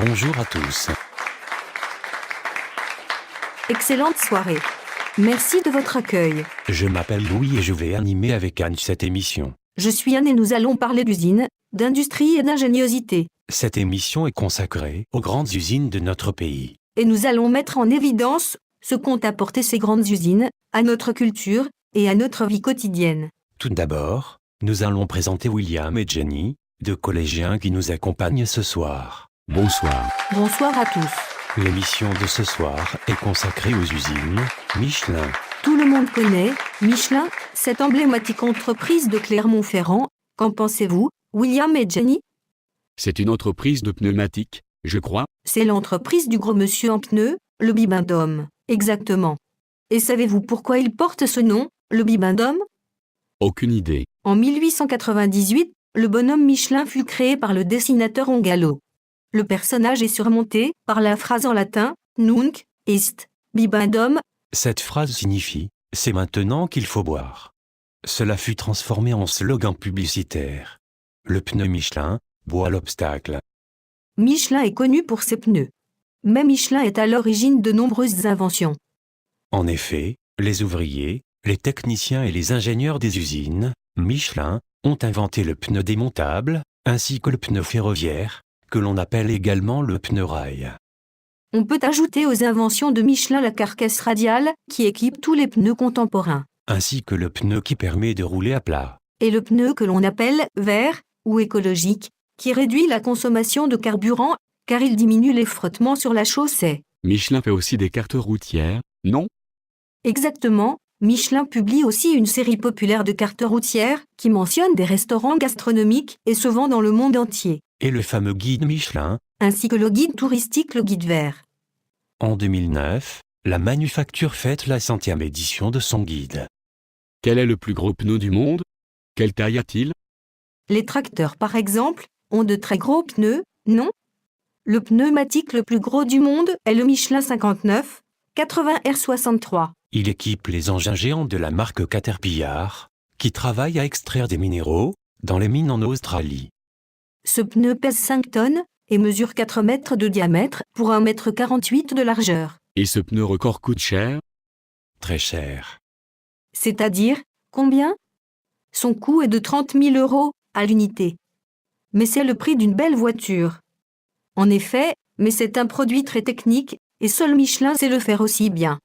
Bonjour à tous. Excellente soirée. Merci de votre accueil. Je m'appelle Louis et je vais animer avec Anne cette émission. Je suis Anne et nous allons parler d'usines, d'industrie et d'ingéniosité. Cette émission est consacrée aux grandes usines de notre pays. Et nous allons mettre en évidence ce qu'ont apporté ces grandes usines à notre culture et à notre vie quotidienne. Tout d'abord, nous allons présenter William et Jenny, deux collégiens qui nous accompagnent ce soir. Bonsoir. Bonsoir à tous. L'émission de ce soir est consacrée aux usines Michelin. Tout le monde connaît Michelin, cette emblématique entreprise de Clermont-Ferrand. Qu'en pensez-vous, William et Jenny? C'est une entreprise de pneumatiques, je crois. C'est l'entreprise du gros monsieur en pneus, le Bibendum. Exactement. Et savez-vous pourquoi il porte ce nom, le Bibendum? Aucune idée. En 1898, le bonhomme Michelin fut créé par le dessinateur Ongalo. Le personnage est surmonté par la phrase en latin « Nunc est bibendum ». Cette phrase signifie « c'est maintenant qu'il faut boire ». Cela fut transformé en slogan publicitaire. Le pneu Michelin boit l'obstacle. Michelin est connu pour ses pneus. Mais Michelin est à l'origine de nombreuses inventions. En effet, les ouvriers, les techniciens et les ingénieurs des usines Michelin ont inventé le pneu démontable, ainsi que le pneu ferroviaire, que l'on appelle également le pneu rail. On peut ajouter aux inventions de Michelin la carcasse radiale qui équipe tous les pneus contemporains, Ainsi que le pneu qui permet de rouler à plat. et le pneu que l'on appelle vert ou écologique, qui réduit la consommation de carburant car il diminue les frottements sur la chaussée. Michelin fait aussi des cartes routières, non? Exactement, Michelin publie aussi une série populaire de cartes routières qui mentionne des restaurants gastronomiques et se vend dans le monde entier, Et le fameux guide Michelin. ainsi que le guide touristique le guide vert. En 2009, la manufacture fête la 100e édition de son guide. Quel est le plus gros pneu du monde? Quelle taille a-t-il? Les tracteurs par exemple, ont de très gros pneus, non? Le pneumatique le plus gros du monde est le Michelin 59, 80 R63. Il équipe les engins géants de la marque Caterpillar, qui travaillent à extraire des minéraux dans les mines en Australie. Ce pneu pèse 5 tonnes et mesure 4 mètres de diamètre pour 1 mètre 48 de largeur. Et ce pneu record coûte cher? Très cher. C'est-à-dire, combien? Son coût est de 30 000 € à l'unité. Mais c'est le prix d'une belle voiture. En effet, mais c'est un produit très technique, et seul Michelin sait le faire aussi bien.